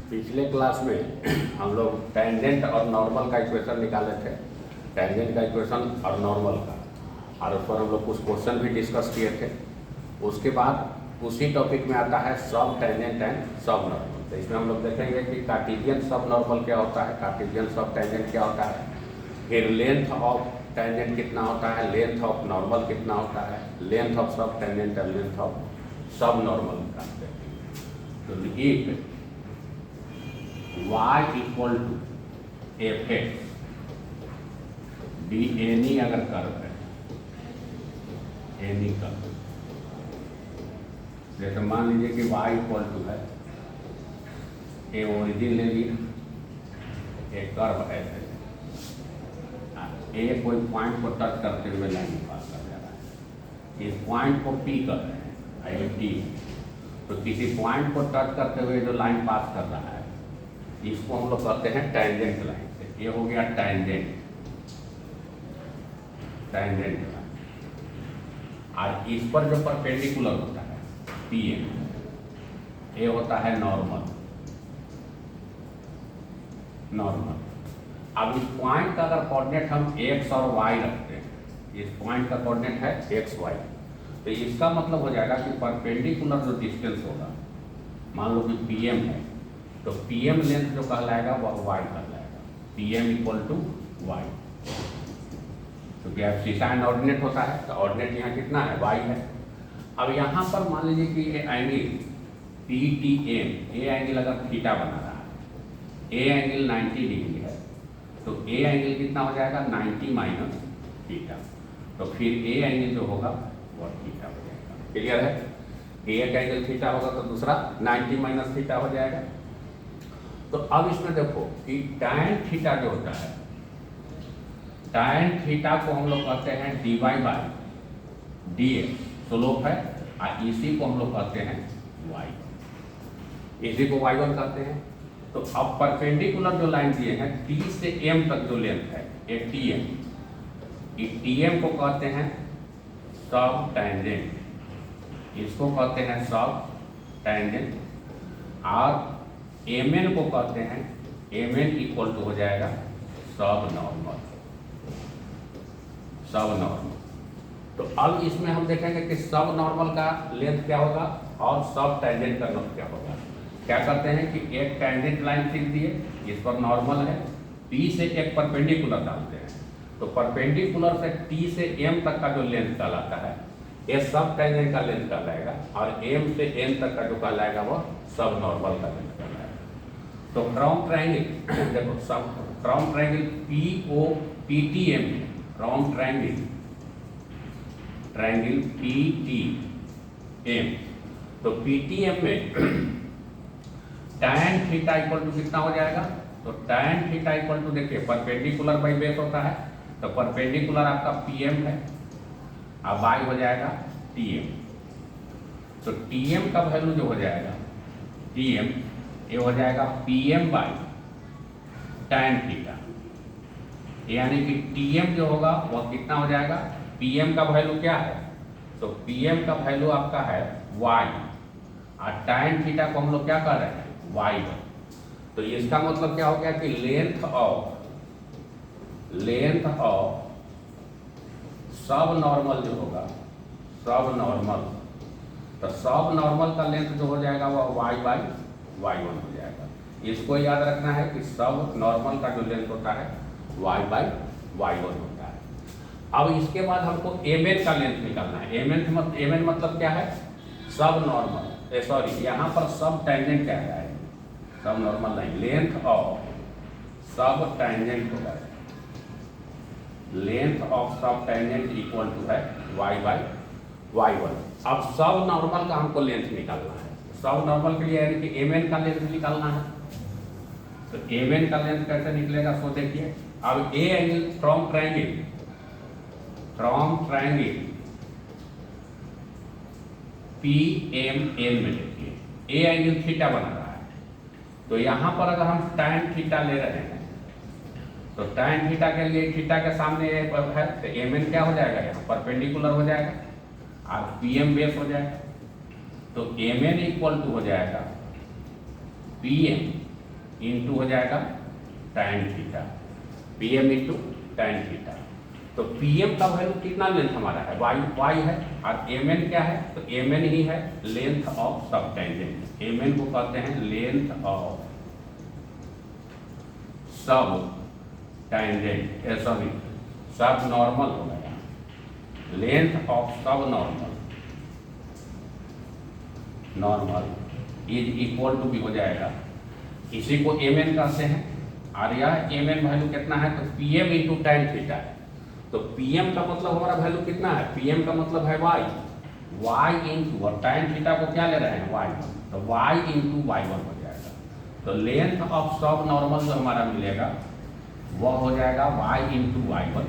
पिछले क्लास में हम लोग टेंजेंट और नॉर्मल का इक्वेशन निकाले थे, टेंजेंट का इक्वेशन और नॉर्मल का, और उस पर हम लोग कुछ क्वेश्चन भी डिस्कस किए थे। उसके बाद उसी टॉपिक में आता है सब टेंजेंट एंड सब नॉर्मल। तो इसमें हम लोग देखेंगे कि कार्टेशियन सब नॉर्मल क्या होता है, कार्टेशियन सब टेंजेंट क्या होता है, फिर लेंथ ऑफ टेंजेंट कितना होता है, लेंथ ऑफ नॉर्मल कितना होता है, लेंथ ऑफ सब टेंजेंट और length of subnormal. तो if y equal to F X D any अगर कर्व है, एनी कर्व, जैसे मान लीजिए कि y इक्वल टू है ए ओरिजिन ले लिया, एक कर्व है, ए कोई पॉइंट को टच करते हुए लाइन पास कर जा रहा है, इस पॉइंट को पी कर रहे हैं, आई टी। तो किसी पॉइंट को टच करते हुए जो लाइन पास कर रहा है, इसको हम लोग कहते हैं टेंजेंट लाइन। से ये हो गया टेंजेंट, टेंजेंट लाइन। और इस पर जो परपेंडिकुलर होता है पी एम, ये होता है नॉर्मल, नॉर्मल। अब इस पॉइंट का अगर कोऑर्डिनेट हम एक्स और वाई रखते हैं, इस पॉइंट का कोऑर्डिनेट है एक्स वाई, तो इसका मतलब हो जाएगा कि परपेंडिकुलर जो डिस्टेंस होगा, मान लो कि पी एम है, तो पी एम लेंथ जो कहलाएगा वह वाई कहलाएगा, P M equal to Y. क्योंकि अब सीसा एंड ऑर्डिनेट होता है, तो ऑर्डिनेट यहाँ कितना है, वाई है। अब यहाँ पर मान लीजिए कि ये angle P T M, a angle अगर थीटा बना रहा है, ए एंगल 90 डिग्री है, तो ए एंगल कितना हो जाएगा 90 माइनस थीटा, तो फिर ए एंगल जो होगा वह थीटा हो जाएगा। क्लियर है? एक एंगल थीटा होगा तो दूसरा 90 माइनस थीटा हो जाएगा। तो अब इसमें देखो कि tan थीटा जो होता है, tan थीटा को हम लोग कहते हैं dy बाई dx, स्लोप है, और इसी को हम लोग कहते हैं y, इसी को y1 कहते हैं। तो अब परपेंडिकुलर जो लाइन दिए हैं t से m तक जो लेंथ है, ये tm, इस tm को कहते हैं सब टेंजेंट, इसको कहते हैं सब टेंजेंट, और mn को कहते हैं, mn इक्वल टू हो जाएगा सब नॉर्मल, सब नॉर्मल। तो अब इसमें हम देखेंगे कि सब नॉर्मल का लेंथ क्या होगा और सब टेंजेंट का लेंथ क्या होगा। क्या करते हैं कि एक टेंजेंट लाइन खींच दिए, इस पर नॉर्मल है, P से एक परपेंडिकुलर डालते हैं, तो परपेंडिकुलर से T से M तक का जो लेंथ कहलाता है, ये सब टेंजेंट का लेंथ कहलाएगा, और M से N तक का जो कहलाएगा वह सब नॉर्मल का लेंथ कहलाएगा। तो फ्रॉम ट्रायंगल देखो, सब from triangle P O P T M, from triangle, triangle P T M, तो पी टी एम में tan थीटा इक्वल टू कितना हो जाएगा, तो tan थीटा इक्वल टू देखिए परपेंडिकुलर बाई बेस होता है, तो परपेंडिकुलर आपका पी एम है, अब बाई हो जाएगा टी एम। तो टी एम का वैल्यू जो हो जाएगा, टी एम ये हो जाएगा P M by tan theta, यानी कि टी एम जो होगा वह कितना हो जाएगा, पी एम का वैल्यू क्या है, तो पी एम का वैल्यू आपका है वाई, और tan थीटा को हम लोग क्या कर रहे हैं, वाई। तो इसका मतलब क्या हो गया कि लेंथ ऑफ सब नॉर्मल जो होगा, सब नॉर्मल, तो सब नॉर्मल का लेंथ जो हो जाएगा वह वाई बाई y1 हो जाएगा। इसको याद रखना है कि सब नॉर्मल का जो लेंथ होता है y बाई y1 होता है। अब इसके बाद हमको mn का लेंथ निकालना है। mn मतलब क्या है, सब नॉर्मल, सॉरी यहाँ पर सब टेंजेंट क्या है, सब नॉर्मल लाइन, लेंथ ऑफ सब टेंजेंट होगा, लेंथ ऑफ सब टेंजेंट इक्वल टू है y बाई y1। अब सब नॉर्मल का हमको लेंथ निकालना है, सब नॉर्मल के लिए यानी कि mn का लेंथ निकालना है। तो mn का लेंथ कैसे निकलेगा, सो देखिए। अब a angle from triangle P M N में देखिए, ए एंगल थीटा बना रहा है, तो यहाँ पर अगर हम tan थीटा ले रहे हैं, तो tan थीटा के लिए थीटा के सामने है, तो mn क्या हो जाएगा, यहाँ परपेंडिकुलर हो जाएगा, और पी एम बेस हो जाएगा। तो mn इक्वल टू हो जाएगा पी एम इंटू हो जाएगा tan theta, PM into tan theta. तो PM का वैल्यू कितना लेंथ हमारा है, y है, और Mn क्या है, तो Mn ही है लेंथ ऑफ सब टेंजेंट। Mn को कहते हैं लेंथ ऑफ सब टेंजेंट, सॉरी सब नॉर्मल हो गया, लेंथ ऑफ सब नॉर्मल इज इक्वल टू भी हो जाएगा, इसी को Mn कहते हैं। और यह Mn वैल्यू कितना है, तो PM इंटू tan थीटा है। तो PM का मतलब हमारा वैल्यू कितना है, PM का मतलब है y इंटू, और tan थीटा को क्या ले रहे हैं, y1, तो y इंटू y1 हो जाएगा। तो लेंथ ऑफ सब नॉर्मल जो हमारा मिलेगा वह हो जाएगा y इंटू y1,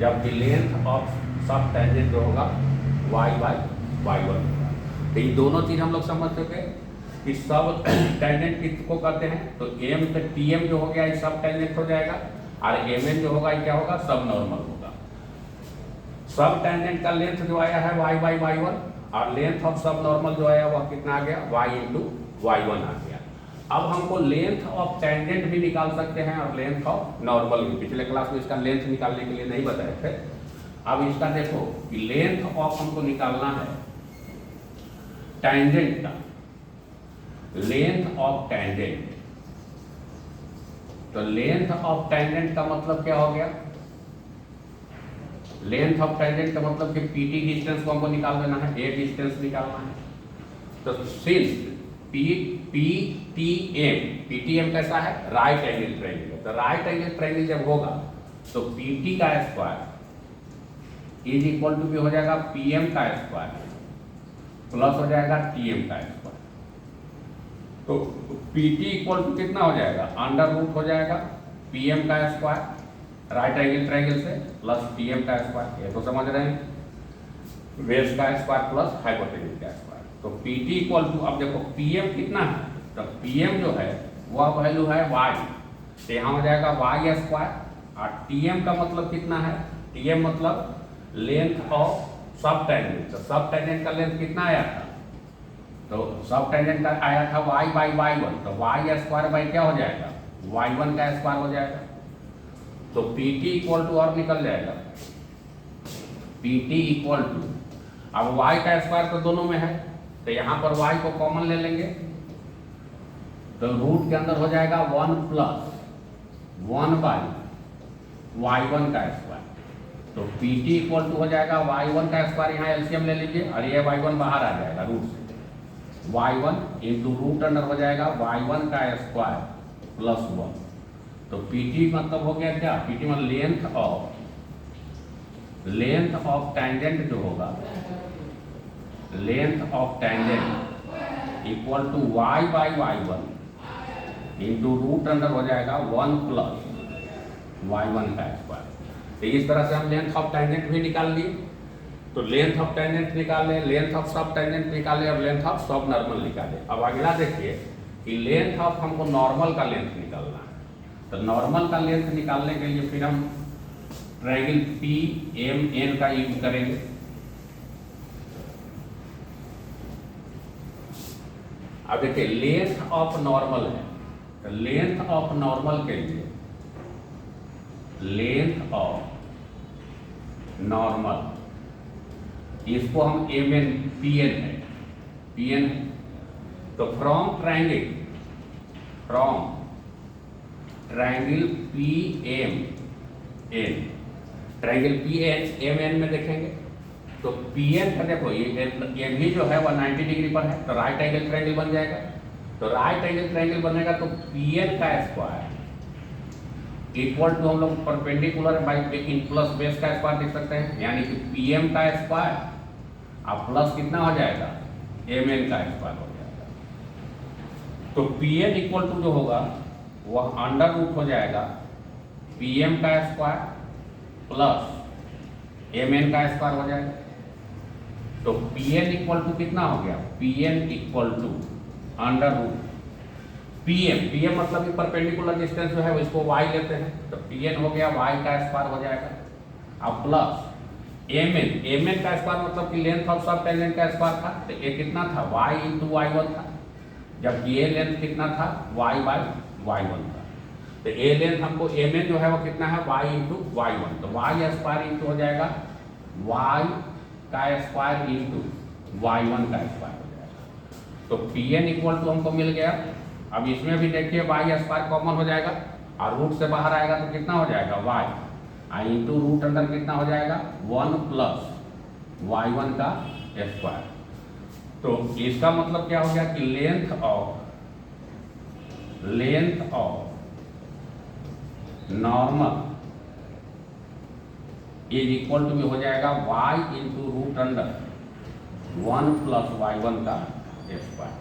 जबकि लेंथ ऑफ सब टेंजेंट जो होगा y बाई y1 होगा। तो ये दोनों चीज हम लोग समझ चुके कि सब टेंजेंट किसको कहते हैं, तो M पे TM जो हो गया ये सब टेंजेंट हो जाएगा, और Mn जो होगा ये क्या होगा, सब नॉर्मल होगा। सब टेंजेंट का लेंथ जो आया है y बाई y1, और लेंथ ऑफ सब नॉर्मल जो आया वह कितना आ गया, y इंटू y1 आ गया। अब हमको लेंथ ऑफ टेंजेंट भी निकाल सकते हैं और लेंथ ऑफ नॉर्मल भी। पिछले क्लास में इसका लेंथ निकालने के लिए नहीं बताए थे। अब इसका देखो कि लेंथ ऑफ हमको निकालना है टेंजेंट का, लेंथ ऑफ टेंजेंट। तो लेंथ ऑफ टेंजेंट का मतलब क्या हो गया, लेंथ ऑफ टेंजेंट का मतलब कि PT डिस्टेंस को हमको निकाल देना है, A डिस्टेंस निकालना है। तो सिंस PTM कैसा है, राइट एंगल ट्रायंगल। तो राइट एंगल ट्रायंगल जब होगा तो PT का स्क्वायर इज इक्वल टू भी हो जाएगा PM का स्क्वायर प्लस हो जाएगा TM का स्क्वायर। तो PT इक्वल टू कितना हो जाएगा, अंडर रूट हो जाएगा PM का स्क्वायर राइट एंगल ट्रायंगल से प्लस TM का स्क्वायर, ये तो समझ रहे हैं, बेस का स्क्वायर प्लस हाइपोटेन्यूज का स्क्वायर। तो PT इक्वल टू, अब देखो PM कितना है, तो PM जो है वह वैल्यू है y, तो यहाँ हो जाएगा y स्क्वायर, और TM का मतलब कितना है, TM मतलब लेंथ ऑफ सब टेंजेंट। तो सब टेंजेंट का लेंथ कितना आया था, तो सब टेंजेंट का आया था y बाई y1, तो y स्क्वायर बाई क्या हो जाएगा, y1 का स्क्वायर हो जाएगा। तो PT इक्वल टू और निकल जाएगा, PT इक्वल टू, अब y का स्क्वायर तो दोनों में है, तो यहाँ पर y को कॉमन ले लेंगे, तो रूट के अंदर हो जाएगा 1 प्लस 1 बाई y1 का स्क्वायर। तो PT इक्वल टू हो जाएगा y1 का स्क्वायर, यहाँ एलसीएम ले लीजिए, और ये y1 बाहर आ जाएगा रूट से, y1 इंटू रूट अंडर हो जाएगा y1 का स्क्वायर प्लस 1। तो PT मतलब हो गया क्या, PT मतलब लेंथ ऑफ टेंजेंट जो होगा, length of tangent equal to y by y1 into root under हो जाएगा 1 प्लस y1 का स्क्वायर। तो इस तरह से हम लेंथ ऑफ टेंजेंट भी निकाल लिए। तो लेंथ ऑफ टेंजेंट निकाले, लेंथ ऑफ सब टेंजेंट निकाले, और लेंथ ऑफ सब नॉर्मल निकाले। अब अगला देखिए कि लेंथ ऑफ हमको नॉर्मल का लेंथ निकालना है। तो नॉर्मल का लेंथ निकालने के लिए फिर हम ट्रायंगल PMN का यूज करेंगे। अब देखिए लेंथ ऑफ नॉर्मल है, तो लेंथ ऑफ नॉर्मल के लिए, लेंथ ऑफ नॉर्मल इसको हम PN है। तो from triangle PMN, triangle PMN में देखेंगे तो PN का देखो ये भी जो है वह 90 डिग्री पर है, तो राइट एंगल ट्रायंगल बन जाएगा। तो राइट एंगल ट्रायंगल बनेगा तो PN का स्क्वायर इक्वल टू, हम लोग perpendicular by in plus base का स्क्वायर देख सकते हैं, यानी कि PM का स्क्वायर अब प्लस कितना हो जाएगा, MN का स्क्वायर हो जाएगा। तो PN इक्वल टू जो होगा वह अंडर रूट हो जाएगा PM का स्क्वायर प्लस MN का स्क्वायर हो जाएगा। तो PN इक्वल टू कितना हो गया, PN equal to under root PM मतलब कि परपेंडिकुलर डिस्टेंस जो है वो इसको y लेते हैं, तो PN हो गया y का स्क्वायर हो जाएगा। अब प्लस MN का स्क्वायर मतलब कि लेंथ ऑफ सब टेंजेंट का स्क्वायर था, तो ये कितना था y इंटू y1 था, जबकि ये लेंथ कितना था y बाई y1 का। तो ए लेंथ हमको ए में जो है वो कितना है y इंटू y1, तो y स्क्वायर इंटू हो जाएगा y का स्क्वायर इंटू y1 का स्क्वायर हो जाएगा। तो Pn इक्वल टू हमको मिल गया। अब इसमें भी देखिए y स्क्वायर कॉमन हो जाएगा और रूट से बाहर आएगा तो कितना हो जाएगा y इंटू रूट अंदर कितना हो जाएगा 1 प्लस y1 का स्क्वायर। तो इसका मतलब क्या हो गया कि length of normal is equal to में हो जाएगा y into root under 1 plus y1 का स्क्वायर।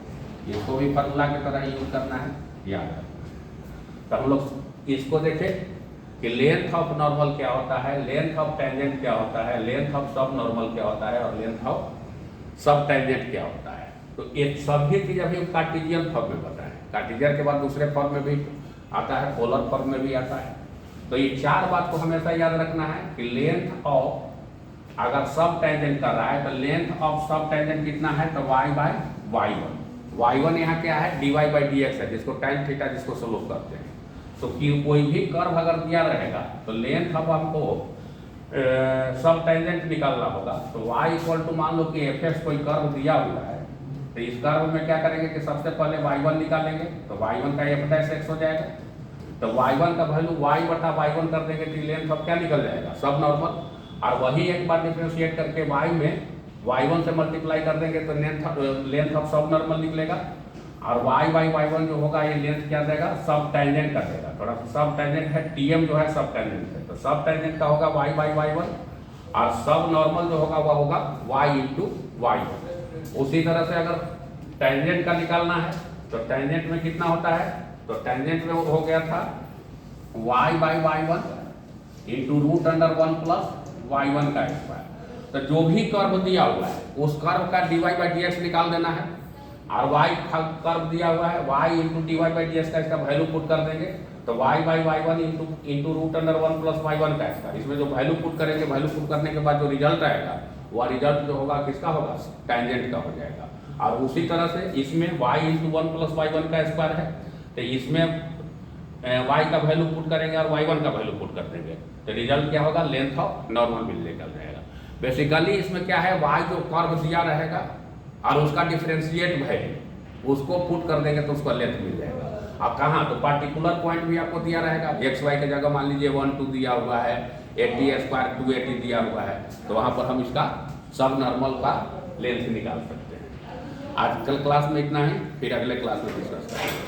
इसको भी फॉर्मूला की तरह यूज करना है, याद रखना। तो हम लोग इसको देखें कि लेंथ ऑफ नॉर्मल क्या होता है, लेंथ ऑफ टेंजेंट क्या होता है, लेंथ ऑफ सब नॉर्मल क्या होता है और लेंथ ऑफ सब टेंजेंट क्या होता है। तो ये सभी चीज अभी कार्टेशियन फॉर्म में बताएं। कार्टेशियन के बाद दूसरे फॉर्म में भी आता है, पोलर फॉर्म में भी आता है। तो ये चार बात को हमेशा याद रखना है कि लेंथ ऑफ अगर सब टेंजेंट कर रहा है तो लेंथ ऑफ सब टेंजेंट कितना है, तो y बाय y1 यहाँ क्या है dy बाई dx है, जिसको tan थीटा जिसको स्लोप करते हैं। तो कि कोई भी कर्व अगर दिया रहेगा तो लेंथ अब हमको सब टेंजेंट निकालना होगा। तो y इक्वल टू मान लो कि fx कोई कर्व दिया हुआ है, तो इस कर्व में क्या करेंगे कि सबसे पहले y1 निकालेंगे, तो y1 का f डैश x हो जाएगा। तो y1 का वैल्यू y बटा y1 कर देंगे तो लेंथ अब क्या निकल जाएगा सब नॉर्मल, और वही एक बार डिफ्रेंशिएट करके y में y1 से मल्टीप्लाई कर देंगे तो लेंथ ऑफ सब नॉर्मल निकलेगा, और y बाई y1 जो होगा ये लेंथ क्या देगा सब टेंजेंट का देगा। थोड़ा सा सब टेंजेंट है, tm जो है सब टेंजेंट है, तो सब टेंजेंट का होगा y बाई y1, और सब नॉर्मल जो होगा वह होगा y इंटू y1। उसी तरह से अगर टेंजेंट का निकालना है तो टेंजेंट में कितना होता है, तो टेंजेंट में हो गया था y by y1 into root under 1 plus y1 का स्क्वायर। तो जो भी कर्व दिया हुआ है उस कर्व का dy बाई dx निकाल देना है, और y कर्व दिया हुआ है y into dy by dx का इसका वैल्यू पुट कर देंगे, तो y by y1 into root under 1 plus y1 का इसका, इसमें जो वैल्यू पुट करेंगे, वैल्यू पुट करने के बाद जो रिजल्ट आएगा वह रिजल्ट जो होगा किसका होगा टेंजेंट का हो जाएगा। और उसी तरह से इसमें y इंटू 1 प्लस y1 का स्क्वायर है, तो इसमें y का वैल्यू पुट करेंगे और y1 का वैल्यू पुट कर देंगे, तो रिजल्ट क्या होगा लेंथ ऑफ नॉर्मल बिल निकल जाएगा। बेसिकली इसमें क्या है y जो कर्व दिया रहेगा और उसका डिफरेंशिएट वैल्यू उसको पुट कर देंगे तो उसका लेंथ मिल जाएगा। अब कहाँ, तो पार्टिकुलर पॉइंट भी आपको दिया रहेगा, एक्स वाई की जगह मान लीजिए 1 2 दिया हुआ है, 80 स्क्वायर 280 दिया हुआ है, तो वहाँ पर हम इसका सब नॉर्मल का लेंथ निकाल सकते हैं। आज कल क्लास में इतना ही, फिर अगले क्लास में डिस्कस करेंगे।